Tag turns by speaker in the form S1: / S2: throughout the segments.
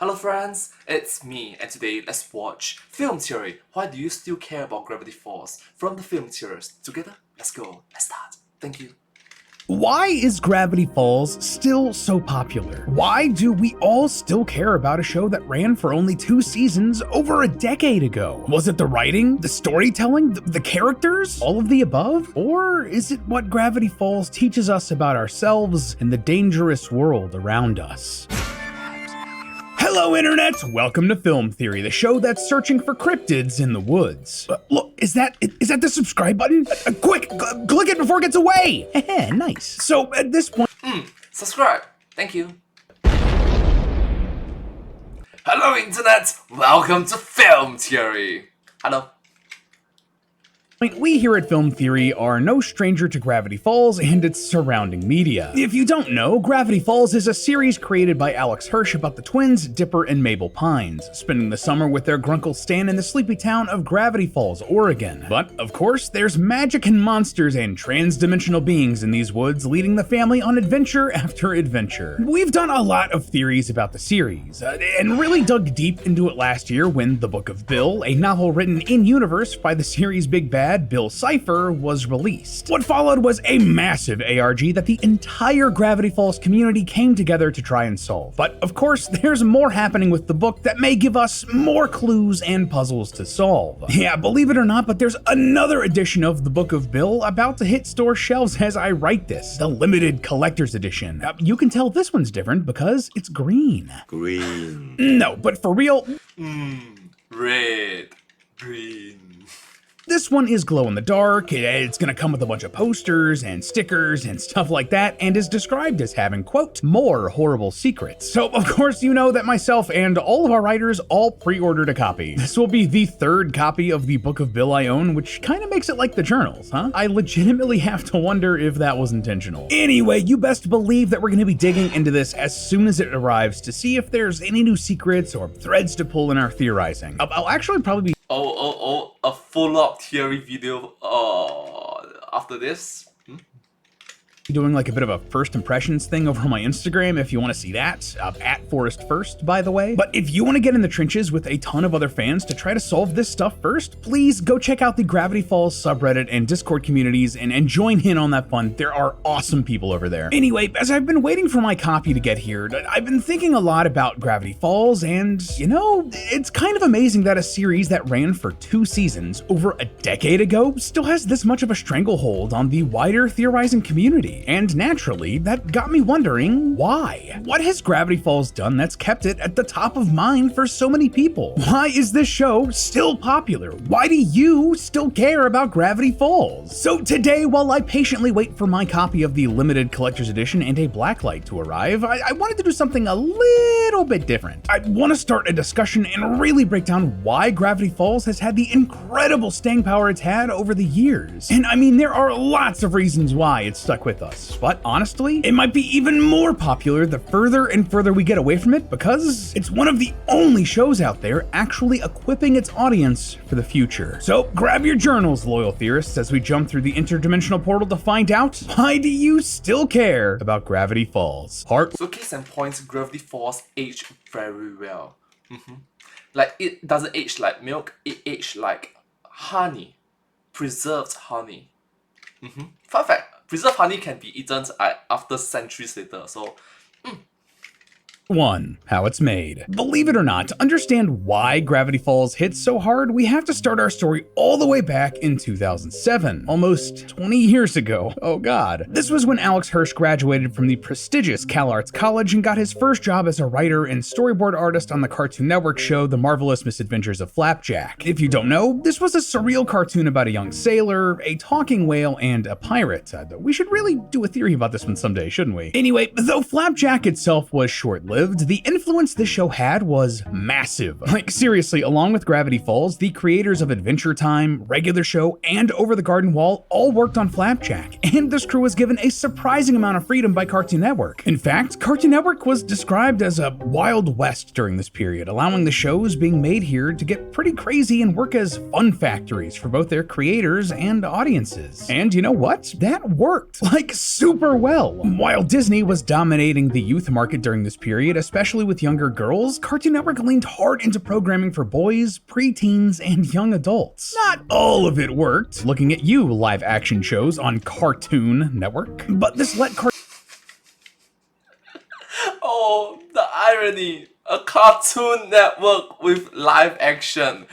S1: Hello friends, it's me, and today let's watch Film Theory. Why do you still care about gravity falls? From the film theorists. Together, let's go. Let's start. Thank you.
S2: Why is Gravity Falls still so popular? Why do we all still care about a show that ran for only 2 seasons over a decade ago? Was it the writing, the storytelling, the characters, all of the above? Or is it what Gravity Falls teaches us about ourselves and the dangerous world around us? Hello Internet! Welcome to Film Theory, the show that's searching for cryptids in the woods. Look, is that the subscribe button? Quick, click it before it gets away! Nice. So at this point...
S1: Subscribe. Thank you. Hello Internet! Welcome to Film Theory. Hello.
S2: We here at Film Theory are no stranger to Gravity Falls and its surrounding media. If you don't know, Gravity Falls is a series created by Alex Hirsch about the twins Dipper and Mabel Pines, spending the summer with their grunkle Stan in the sleepy town of Gravity Falls, Oregon. But, of course, there's magic and monsters and trans-dimensional beings in these woods, leading the family on adventure after adventure. We've done a lot of theories about the series, and really dug deep into it last year when The Book of Bill, a novel written in-universe by the series' big bad Bill Cipher, was released. What followed was a massive ARG that the entire Gravity Falls community came together to try and solve. But of course, there's more happening with the book that may give us more clues and puzzles to solve. Yeah, believe it or not, but there's another edition of The Book of Bill about to hit store shelves as I write this, the limited collector's edition. You can tell this one's different because it's green.
S3: Green.
S2: No, but for real,
S1: Red. Green.
S2: this one is glow in the dark. It's gonna come with a bunch of posters and stickers and stuff like that, and is described as having, quote, more horrible secrets. So of course you know that myself and all of our writers all pre-ordered a copy. This will be the 3rd copy of the Book of Bill I own, which kind of makes it like the journals, huh? I legitimately have to wonder if that was intentional. Anyway, you best believe that we're gonna be digging into this as soon as it arrives to see if there's any new secrets or threads to pull in our theorizing. I'll actually probably be
S1: A follow-up theory video after this.
S2: doing like a bit of a first impressions thing over on my Instagram if you want to see that, at Forest First, by the way. But if you want to get in the trenches with a ton of other fans to try to solve this stuff first, please go check out the Gravity Falls subreddit and Discord communities and join in on that fun. There are awesome people over there. Anyway, as I've been waiting for my copy to get here, I've been thinking a lot about Gravity Falls, and you know, it's kind of amazing that a series that ran for 2 seasons over a decade ago still has this much of a stranglehold on the wider theorizing community. And naturally, that got me wondering why. What has Gravity Falls done that's kept it at the top of mind for so many people? Why is this show still popular? Why do you still care about Gravity Falls? So today, while I patiently wait for my copy of the limited collector's edition and a blacklight to arrive, I wanted to do something a little bit different. I want to start a discussion and really break down why Gravity Falls has had the incredible staying power it's had over the years. And I mean, there are lots of reasons why it's stuck with us. But honestly, it might be even more popular the further and further we get away from it, because it's one of the only shows out there actually equipping its audience for the future. So grab your journals, loyal theorists, as we jump through the interdimensional portal to find out, why do you still care about Gravity Falls?
S1: So case in point, Gravity Falls age very well. Like, it doesn't age like milk, it aged like honey. Preserved honey. Fun fact. Preserved honey can be eaten after centuries later, so
S2: 1. How it's made. Believe it or not, to understand why Gravity Falls hit so hard, we have to start our story all the way back in 2007, almost 20 years ago. Oh god. This was when Alex Hirsch graduated from the prestigious Cal Arts College and got his first job as a writer and storyboard artist on the Cartoon Network show The Marvelous Misadventures of Flapjack. If you don't know, this was a surreal cartoon about a young sailor, a talking whale, and a pirate. We should really do a theory about this one someday, shouldn't we? Anyway, though Flapjack itself was short-lived, the influence this show had was massive. Like seriously, along with Gravity Falls, the creators of Adventure Time, Regular Show, and Over the Garden Wall all worked on Flapjack, and this crew was given a surprising amount of freedom by Cartoon Network. In fact, Cartoon Network was described as a Wild West during this period, allowing the shows being made here to get pretty crazy and work as fun factories for both their creators and audiences. And you know what? That worked, like super well. While Disney was dominating the youth market during this period, period, especially with younger girls, Cartoon Network leaned hard into programming for boys, preteens, and young adults. Not all of it worked, looking at you live-action shows on Cartoon Network, but this let
S1: Oh, the irony! A Cartoon Network with live action.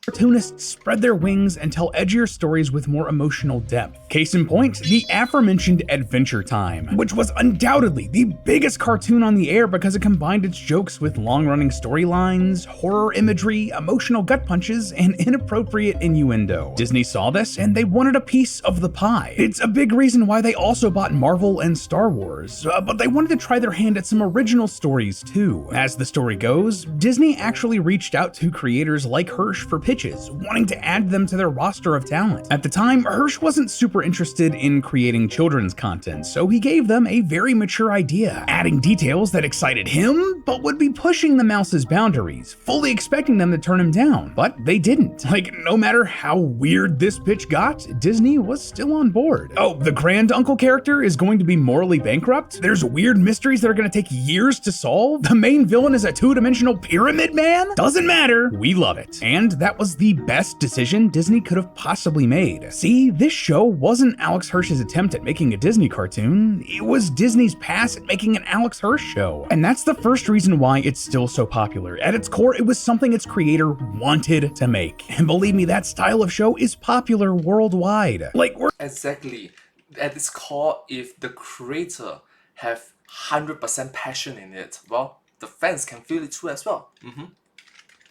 S2: cartoonists spread their wings and tell edgier stories with more emotional depth. Case in point, the aforementioned Adventure Time, which was undoubtedly the biggest cartoon on the air because it combined its jokes with long-running storylines, horror imagery, emotional gut punches, and inappropriate innuendo. Disney saw this and they wanted a piece of the pie. It's a big reason why they also bought Marvel and Star Wars, but they wanted to try their hand at some original stories too. As the story goes, Disney actually reached out to creators like Hirsch for pitches, wanting to add them to their roster of talent. At the time, Hirsch wasn't super interested in creating children's content, so he gave them a very mature idea, adding details that excited him, but would be pushing the mouse's boundaries, fully expecting them to turn him down. But they didn't. Like, no matter how weird this pitch got, Disney was still on board. Oh, the grand uncle character is going to be morally bankrupt? There's weird mysteries that are going to take years to solve? The main villain is a two-dimensional pyramid man? Doesn't matter, we love it. And that was the best decision Disney could have possibly made. See, this show wasn't Alex Hirsch's attempt at making a Disney cartoon, it was Disney's pass at making an Alex Hirsch show. And that's the first reason why it's still so popular. At its core, it was something its creator wanted to make. And believe me, that style of show is popular worldwide. Like,
S1: Exactly. At its core, if the creator have 100% passion in it, well, the fans can feel it too as well.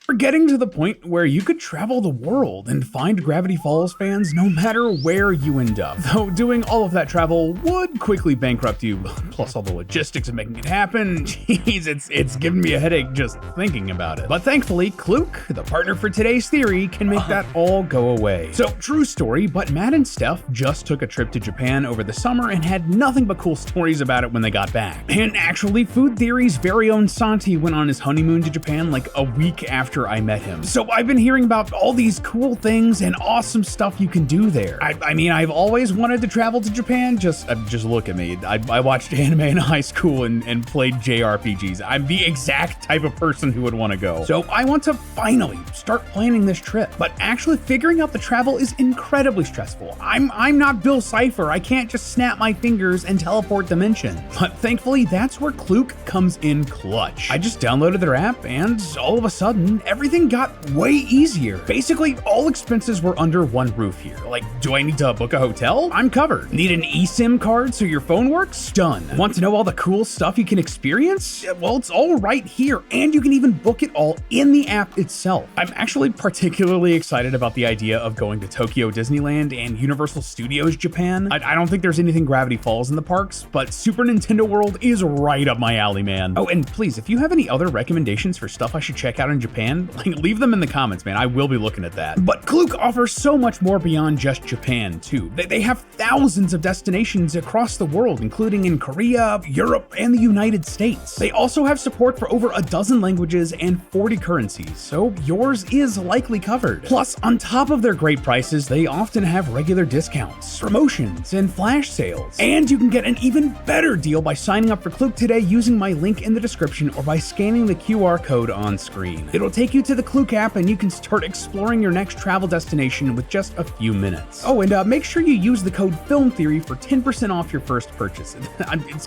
S2: we're getting to the point where you could travel the world and find Gravity Falls fans no matter where you end up. Though doing all of that travel would quickly bankrupt you, plus all the logistics of making it happen. Jeez, it's giving me a headache just thinking about it. But thankfully, Klook, the partner for today's theory, can make that all go away. So, true story, but Matt and Steph just took a trip to Japan over the summer and had nothing but cool stories about it when they got back. And actually, Food Theory's very own Santi went on his honeymoon to Japan like a week after I met him. So I've been hearing about all these cool things and awesome stuff you can do there. I mean, I've always wanted to travel to Japan. Just look at me. I watched anime in high school and played JRPGs. I'm the exact type of person who would want to go. So I want to finally start planning this trip. But actually figuring out the travel is incredibly stressful. I'm not Bill Cipher. I can't just snap my fingers and teleport dimensions. But thankfully, that's where Klook comes in clutch. I just downloaded their app and all of a sudden, everything got way easier. Basically, all expenses were under one roof here. Like, do I need to book a hotel? I'm covered. Need an eSIM card so your phone works? Done. Want to know all the cool stuff you can experience? Well, it's all right here, and you can even book it all in the app itself. I'm actually particularly excited about the idea of going to Tokyo Disneyland and Universal Studios Japan. I don't think there's anything Gravity Falls in the parks, but Super Nintendo World is right up my alley, man. Oh, and please, if you have any other recommendations for stuff I should check out in Japan, like, leave them in the comments, man. I will be looking at that. But Klook offers so much more beyond just Japan, too. They have thousands of destinations across the world, including in Korea, Europe, and the United States. They also have support for over a dozen languages and 40 currencies, so yours is likely covered. Plus, on top of their great prices, they often have regular discounts, promotions, and flash sales. And you can get an even better deal by signing up for Klook today using my link in the description or by scanning the QR code on screen. It'll take you to the Klook app and you can start exploring your next travel destination with just a few minutes. Oh, and make sure you use the code Film Theory for 10% off your first purchase.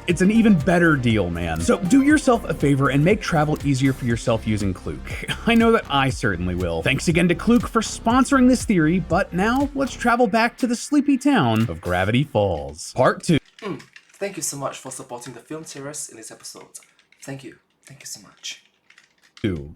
S2: It's an even better deal, man. So do yourself a favor and make travel easier for yourself using Klook. I know that I certainly will. Thanks again to Klook for sponsoring this theory, but now let's travel back to the sleepy town of Gravity Falls. Part 2.
S1: Thank you so much for supporting the Film Terrace in this episode. Thank you. Thank you so much.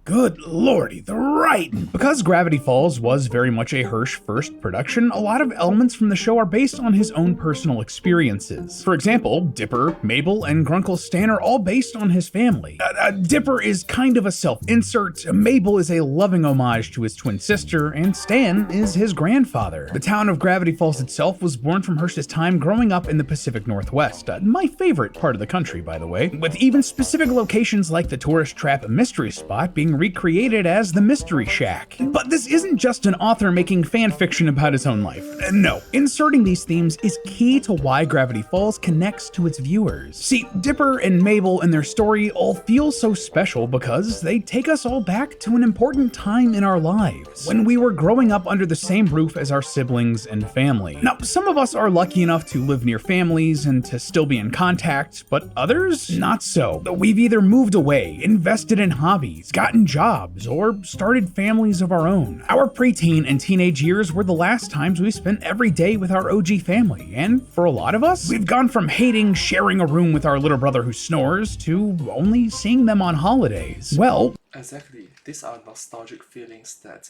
S2: Good lordy, the writing! Because Gravity Falls was very much a Hirsch first production, a lot of elements from the show are based on his own personal experiences. For example, Dipper, Mabel, and Grunkle Stan are all based on his family. Dipper is kind of a self-insert, Mabel is a loving homage to his twin sister, and Stan is his grandfather. The town of Gravity Falls itself was born from Hirsch's time growing up in the Pacific Northwest, my favorite part of the country, by the way, with even specific locations like the tourist trap Mystery Spot spot being recreated as the Mystery Shack. But this isn't just an author making fan fiction about his own life. No, inserting these themes is key to why Gravity Falls connects to its viewers. See, Dipper and Mabel and their story all feel so special because they take us all back to an important time in our lives, when we were growing up under the same roof as our siblings and family. Now, some of us are lucky enough to live near families and to still be in contact, but others, not so. We've either moved away, invested in hobbies, gotten jobs, or started families of our own. Our preteen and teenage years were the last times we spent every day with our OG family, and for a lot of us, we've gone from hating sharing a room with our little brother who snores to only seeing them on holidays. Well,
S1: Exactly. These are nostalgic feelings that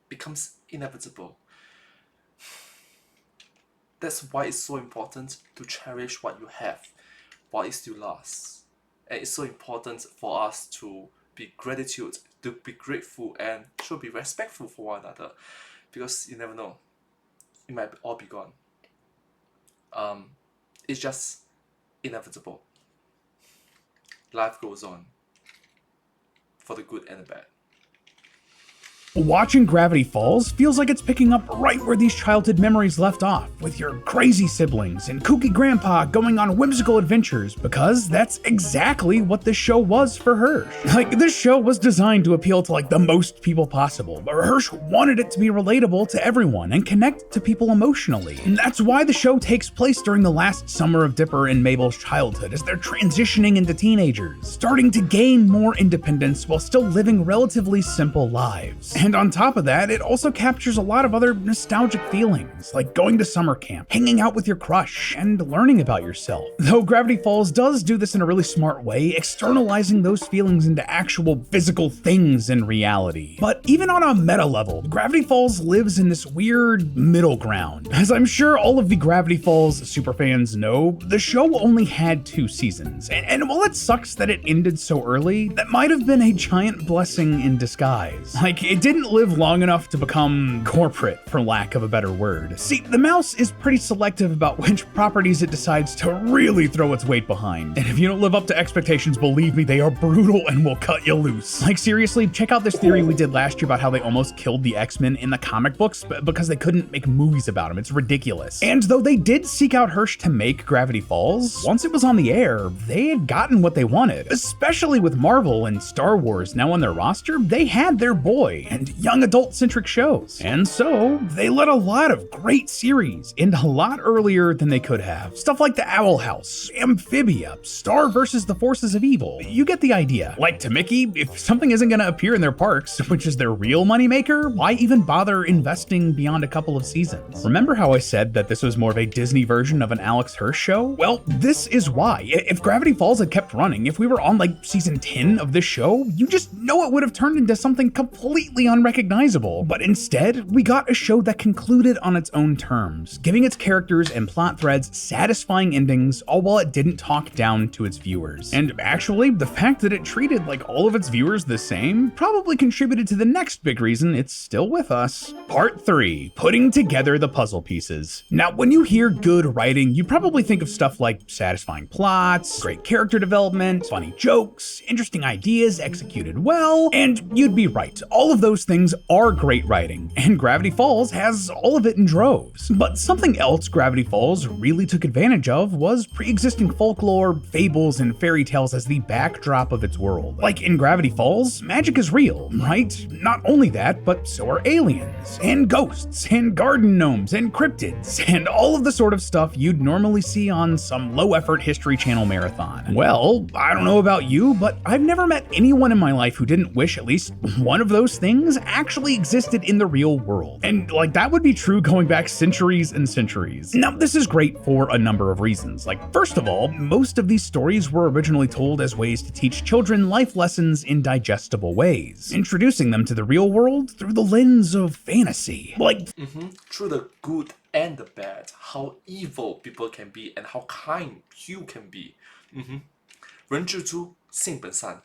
S1: becomes inevitable. That's why it's so important to cherish what you have while it still lasts. And it's so important for us to be grateful and should be respectful for one another. Because you never know. It might all be gone. It's just inevitable. Life goes on. For the good and the bad.
S2: watching Gravity Falls feels like it's picking up right where these childhood memories left off, with your crazy siblings and kooky grandpa going on whimsical adventures, because that's exactly what this show was for Hirsch. Like, this show was designed to appeal to the most people possible, but Hirsch wanted it to be relatable to everyone and connect to people emotionally. And that's why the show takes place during the last summer of Dipper and Mabel's childhood, as they're transitioning into teenagers, starting to gain more independence while still living relatively simple lives. And on top of that, it also captures a lot of other nostalgic feelings, like going to summer camp, hanging out with your crush, and learning about yourself. Though Gravity Falls does do this in a really smart way, externalizing those feelings into actual physical things in reality. But even on a meta level, Gravity Falls lives in this weird middle ground. As I'm sure all of the Gravity Falls superfans know, the show only had 2 seasons, and while it sucks that it ended so early, that might have been a giant blessing in disguise. Like, it didn't live long enough to become corporate, for lack of a better word. See, the mouse is pretty selective about which properties it decides to really throw its weight behind. And if you don't live up to expectations, believe me, they are brutal and will cut you loose. Like, seriously, check out this theory we did last year about how they almost killed the X-Men in the comic books because they couldn't make movies about them. It's ridiculous. And though they did seek out Hirsch to make Gravity Falls, once it was on the air, they had gotten what they wanted. Especially with Marvel and Star Wars now on their roster, they had their boy and young adult-centric shows. And so, they let a lot of great series end a lot earlier than they could have. Stuff like The Owl House, Amphibia, Star vs. the Forces of Evil. You get the idea. Like, to Mickey, if something isn't gonna appear in their parks, which is their real moneymaker, why even bother investing beyond a couple of seasons? Remember how I said that this was more of a Disney version of an Alex Hirsch show? Well, this is why. If Gravity Falls had kept running, if we were on season 10 of this show, you just know it would have turned into something completely unrecognizable. But instead, we got a show that concluded on its own terms, giving its characters and plot threads satisfying endings, all while it didn't talk down to its viewers. And actually, the fact that it treated all of its viewers the same probably contributed to the next big reason it's still with us. Part 3, putting together the puzzle pieces. Now, when you hear good writing, you probably think of stuff like satisfying plots, great character development, funny jokes, interesting ideas executed well, and you'd be right. All of those things are great writing, and Gravity Falls has all of it in droves. But something else Gravity Falls really took advantage of was pre-existing folklore, fables, and fairy tales as the backdrop of its world. Like in Gravity Falls, magic is real, right? Not only that, but so are aliens, and ghosts, and garden gnomes, and cryptids, and all of the sort of stuff you'd normally see on some low-effort History Channel marathon. Well, I don't know about you, but I've never met anyone in my life who didn't wish at least one of those things actually existed in the real world. And that would be true going back centuries and centuries. Now, this is great for a number of reasons. First of all, most of these stories were originally told as ways to teach children life lessons in digestible ways, introducing them to the real world through the lens of fantasy.
S1: Through the good and the bad, how evil people can be and how kind you can be. 人之初，性本善。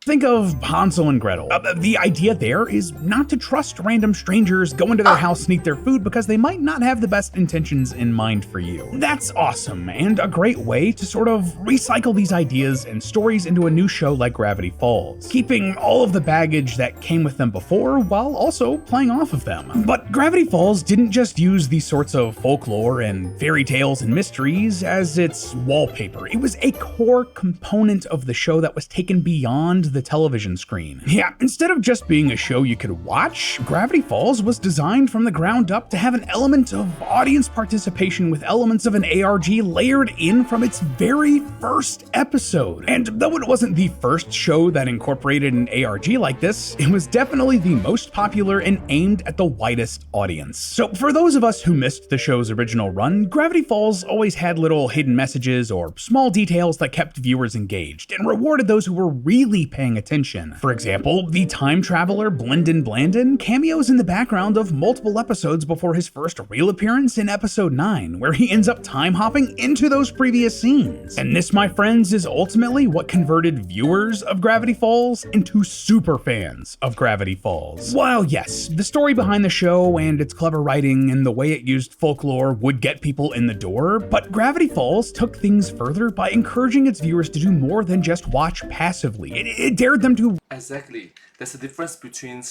S2: Think of Hansel and Gretel. The idea there is not to trust random strangers, go into their house, sneak their food, because they might not have the best intentions in mind for you. That's awesome, and a great way to sort of recycle these ideas and stories into a new show like Gravity Falls, keeping all of the baggage that came with them before while also playing off of them. But Gravity Falls didn't just use these sorts of folklore and fairy tales and mysteries as its wallpaper. It was a core component of the show that was taken beyond the television screen. Yeah, instead of just being a show you could watch, Gravity Falls was designed from the ground up to have an element of audience participation with elements of an ARG layered in from its very first episode. And though it wasn't the first show that incorporated an ARG like this, it was definitely the most popular and aimed at the widest audience. So for those of us who missed the show's original run, Gravity Falls always had little hidden messages or small details that kept viewers engaged and rewarded those who were really paying attention. For example, the time traveler Blendin Blandin cameos in the background of multiple episodes before his first real appearance in episode 9, where he ends up time hopping into those previous scenes. And this, my friends, is ultimately what converted viewers of Gravity Falls into super fans of Gravity Falls. While yes, the story behind the show and its clever writing and the way it used folklore would get people in the door, but Gravity Falls took things further by encouraging its viewers to do more than just watch passively. It dared them to...
S1: Exactly. There's a difference between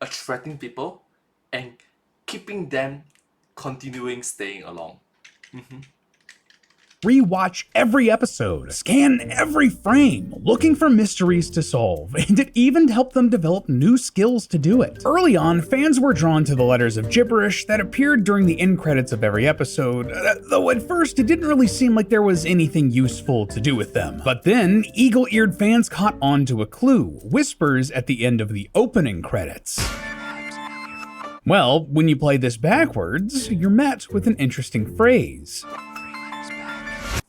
S1: attracting people and keeping them continuing staying along.
S2: rewatch every episode, scan every frame, looking for mysteries to solve, and it even helped them develop new skills to do it. Early on, fans were drawn to the letters of gibberish that appeared during the end credits of every episode, though at first it didn't really seem like there was anything useful to do with them. But then, eagle-eared fans caught on to a clue: whispers at the end of the opening credits. Well, when you play this backwards, you're met with an interesting phrase.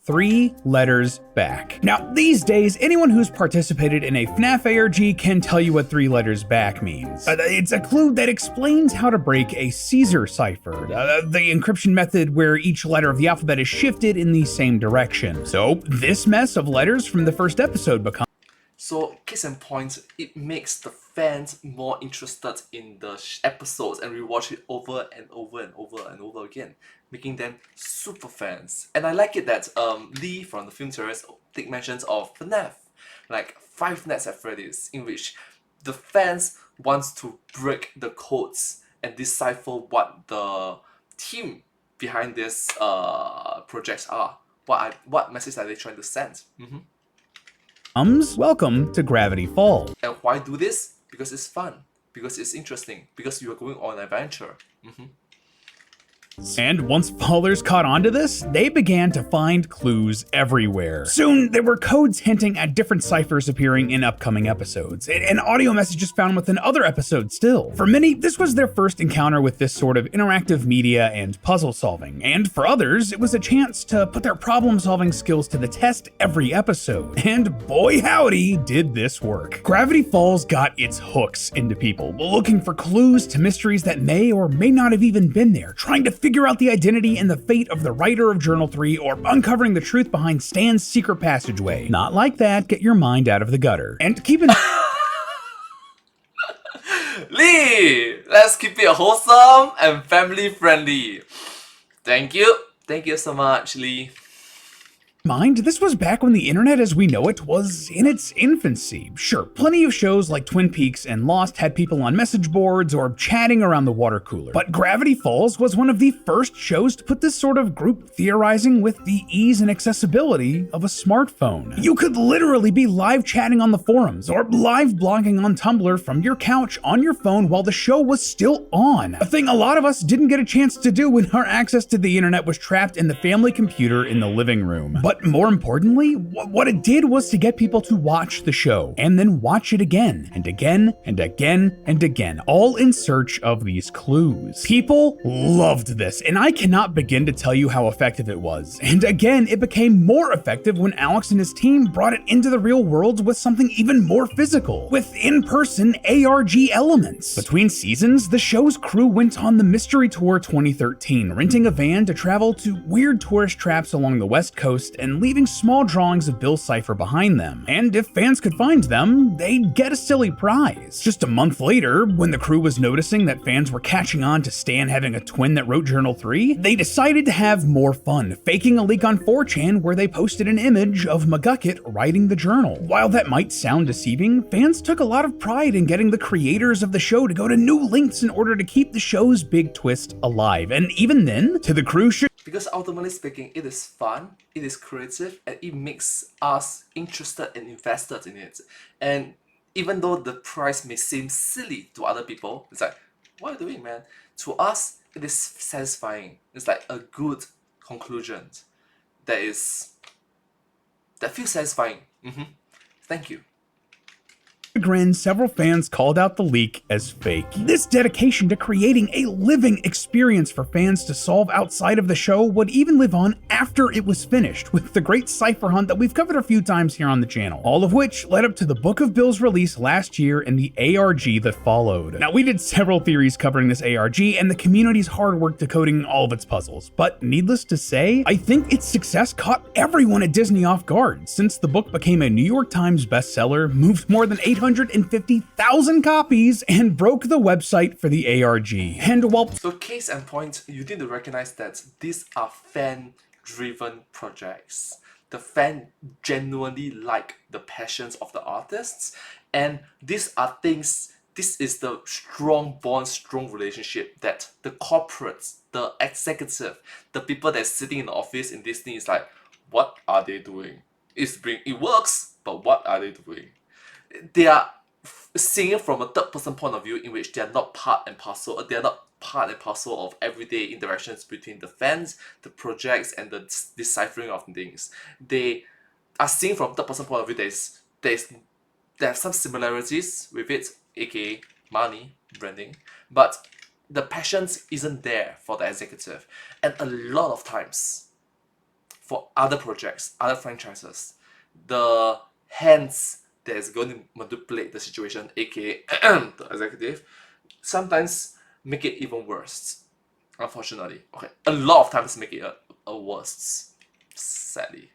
S2: 3 letters back. Now, these days, anyone who's participated in a FNAF ARG can tell you what 3 letters back means. It's a clue that explains how to break a Caesar cipher, the encryption method where each letter of the alphabet is shifted in the same direction. So, this mess of letters from the first episode becomes...
S1: So, case in point, it makes the fans more interested in the episodes and rewatch it over and over and over and over again, making them super fans. And I like it that Lee from the film series take mentions of FNAF, like Five Nights at Freddy's, in which the fans wants to break the codes and decipher what the team behind this projects are. What message are they trying to send?
S2: Welcome to Gravity Falls.
S1: And why do this? Because it's fun, because it's interesting, because you are going on an adventure.
S2: And once Fallers caught on to this, they began to find clues everywhere. Soon, there were codes hinting at different ciphers appearing in upcoming episodes, and audio messages found within other episodes still. For many, this was their first encounter with this sort of interactive media and puzzle solving, and for others, it was a chance to put their problem-solving skills to the test every episode. And boy howdy, did this work. Gravity Falls got its hooks into people, looking for clues to mysteries that may or may not have even been there, trying to figure out the identity and the fate of the writer of Journal 3, or uncovering the truth behind Stan's secret passageway. Not like that, get your mind out of the gutter. And keep in
S1: Lee, let's keep it wholesome and family friendly. Thank you so much, Lee.
S2: mind, this was back when the internet as we know it was in its infancy. Sure, plenty of shows like Twin Peaks and Lost had people on message boards or chatting around the water cooler, but Gravity Falls was one of the first shows to put this sort of group theorizing with the ease and accessibility of a smartphone. You could literally be live chatting on the forums or live blogging on Tumblr from your couch on your phone while the show was still on, a thing a lot of us didn't get a chance to do when our access to the internet was trapped in the family computer in the living room. But more importantly, what it did was to get people to watch the show and then watch it again and again and again and again, all in search of these clues. People loved this, and I cannot begin to tell you how effective it was. And again, it became more effective when Alex and his team brought it into the real world with something even more physical, with in-person ARG elements. Between seasons, the show's crew went on the Mystery Tour 2013, renting a van to travel to weird tourist traps along the West Coast and leaving small drawings of Bill's cipher behind them. And if fans could find them, they'd get a silly prize. Just a month later, when the crew was noticing that fans were catching on to Stan having a twin that wrote Journal 3, they decided to have more fun, faking a leak on 4chan where they posted an image of McGucket writing the journal. While that might sound deceiving, fans took a lot of pride in getting the creators of the show to go to new lengths in order to keep the show's big twist alive. And even then, to the crew should
S1: because ultimately speaking, it is fun, it is creative, and it makes us interested and invested in it. And even though the price may seem silly to other people, it's like, what are you doing, man? To us, it is satisfying. It's like a good conclusion that feels satisfying. Thank you.
S2: chagrin, several fans called out the leak as fake. This dedication to creating a living experience for fans to solve outside of the show would even live on after it was finished, with the great cipher hunt that we've covered a few times here on the channel, all of which led up to the Book of Bill's release last year and the ARG that followed. Now, we did several theories covering this ARG and the community's hard work decoding all of its puzzles, but needless to say, I think its success caught everyone at Disney off guard, since the book became a New York Times bestseller, moved more than 850,000 copies, and broke the website for the ARG. And while
S1: So case and point, you need to recognize that these are fan-driven projects. The fan genuinely like the passions of the artists, and these are things, this is the strong bond, strong relationship that the corporates, the executive, the people that's sitting in the office in Disney is like, what are they doing? It works, but what are they doing? They are seeing it from a third person point of view in which they are not part and parcel, of everyday interactions between the fans, the projects, and the deciphering of things. They are seeing from third person point of view there have some similarities with it, aka money, branding, but the passions isn't there for the executive. And a lot of times, for other projects, other franchises, the hands that is going to manipulate the situation, aka the executive, sometimes make it even worse. Unfortunately, okay, a lot of times make it a worse, sadly.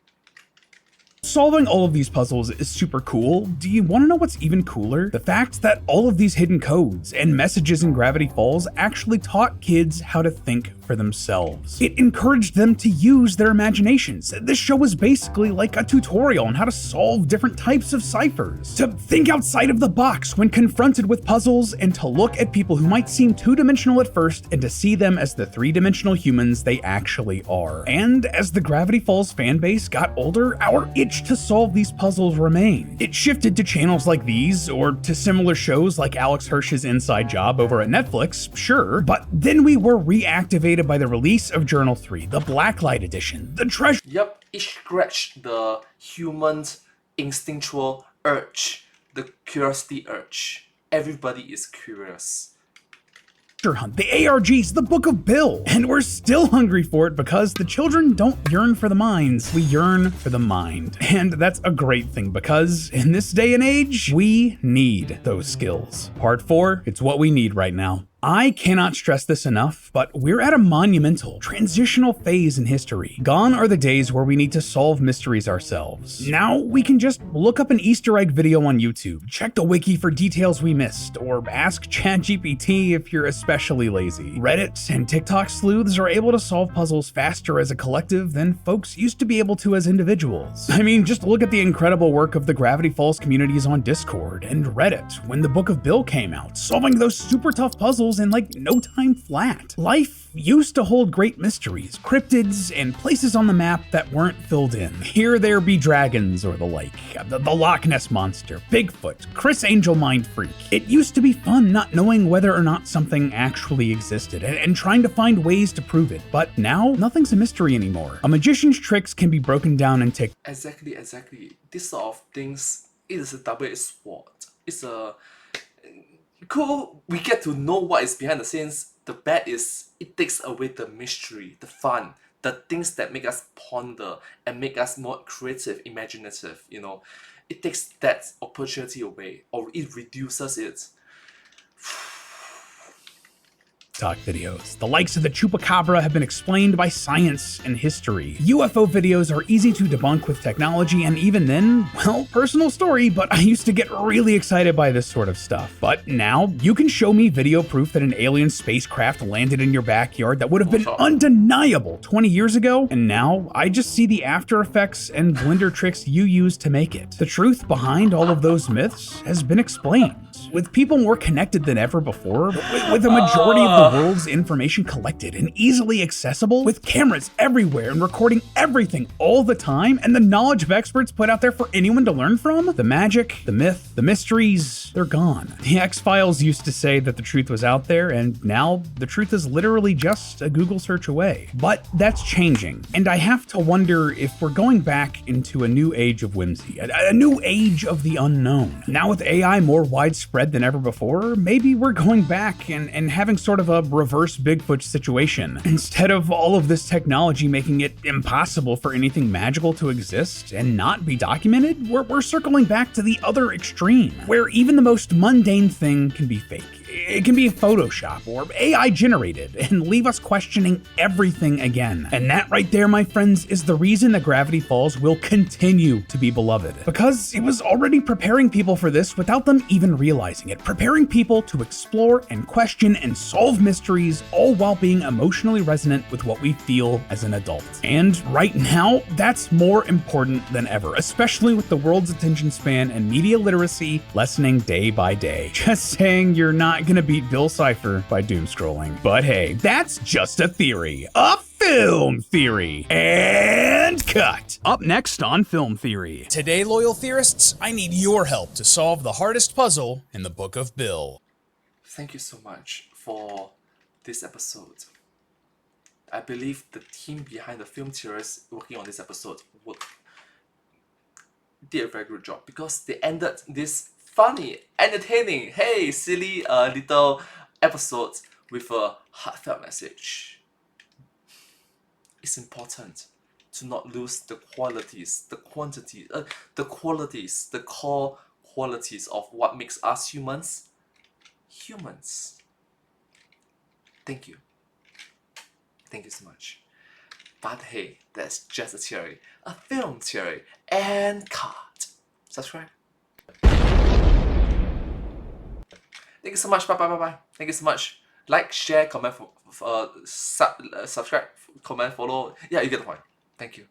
S2: solving all of these puzzles is super cool. Do you want to know what's even cooler? The fact that all of these hidden codes and messages in Gravity Falls actually taught kids how to think for themselves. It encouraged them to use their imaginations. This show was basically like a tutorial on how to solve different types of ciphers, to think outside of the box when confronted with puzzles, and to look at people who might seem two-dimensional at first and to see them as the three-dimensional humans they actually are. And as the Gravity Falls fanbase got older, our itch to solve these puzzles remained. It shifted to channels like these, or to similar shows like Alex Hirsch's Inside Job over at Netflix, sure, but then we were reactivated by the release of Journal 3, the Blacklight Edition, the treasure
S1: Yep, it scratched the human's instinctual urge, the curiosity urge. Everybody is curious.
S2: hunt, the ARGs, the Book of Bill, and we're still hungry for it because the children don't yearn for the minds, we yearn for the mind. And that's a great thing because in this day and age, we need those skills. Part 4, it's what we need right now. I cannot stress this enough, but we're at a monumental, transitional phase in history. Gone are the days where we need to solve mysteries ourselves. Now we can just look up an Easter egg video on YouTube, check the wiki for details we missed, or ask ChatGPT if you're especially lazy. Reddit and TikTok sleuths are able to solve puzzles faster as a collective than folks used to be able to as individuals. I mean, just look at the incredible work of the Gravity Falls communities on Discord and Reddit when the Book of Bill came out, solving those super tough puzzles in like no time flat. Life used to hold great mysteries, cryptids, and places on the map that weren't filled in. Here there be dragons or the like, the Loch Ness Monster, Bigfoot, Chris Angel Mind Freak. It used to be fun not knowing whether or not something actually existed and trying to find ways to prove it, but now nothing's a mystery anymore. A magician's tricks can be broken down and taken.
S1: Exactly. This sort of things, it is a double-edged sword. It's a cool, we get to know what is behind the scenes. The bad is it takes away the mystery, the fun, the things that make us ponder and make us more creative, imaginative, you know. It takes that opportunity away, or it reduces it.
S2: TikTok videos. The likes of the chupacabra have been explained by science and history. UFO videos are easy to debunk with technology, and even then, well, personal story, but I used to get really excited by this sort of stuff. But now, you can show me video proof that an alien spacecraft landed in your backyard that would have been undeniable 20 years ago, and now I just see the After Effects and Blender tricks you use to make it. The truth behind all of those myths has been explained. With people more connected than ever before, with a majority of the world's information collected and easily accessible, with cameras everywhere and recording everything all the time, and the knowledge of experts put out there for anyone to learn from, the magic, the myth, the mysteries, they're gone. The X-Files used to say that the truth was out there, and now the truth is literally just a Google search away. But that's changing, and I have to wonder if we're going back into a new age of whimsy, a new age of the unknown. Now with AI more widespread than ever before, maybe we're going back and having sort of a reverse Bigfoot situation. Instead of all of this technology making it impossible for anything magical to exist and not be documented, we're circling back to the other extreme, where even the most mundane thing can be fake. It can be Photoshop or AI generated and leave us questioning everything again. And that right there, my friends, is the reason that Gravity Falls will continue to be beloved. Because it was already preparing people for this without them even realizing it. Preparing people to explore and question and solve mysteries, all while being emotionally resonant with what we feel as an adult. And right now, that's more important than ever, especially with the world's attention span and media literacy lessening day by day. Just saying you're not gonna beat Bill Cipher by doom scrolling. But hey, that's just a theory. A film theory. And cut. Up next on Film Theory.
S3: Today, loyal theorists, I need your help to solve the hardest puzzle in the Book of Bill.
S1: Thank you so much for this episode. I believe the team behind the film theorists working on this episode did a very good job, because they ended this funny, entertaining, hey, silly little episode with a heartfelt message. It's important to not lose the qualities, the core qualities of what makes us humans. Thank you. Thank you so much. But hey, that's just a theory, a film theory, and cut. Subscribe. Thank you so much. Bye. Thank you so much. Like, share, comment, subscribe, comment, follow. Yeah, you get the point. Thank you.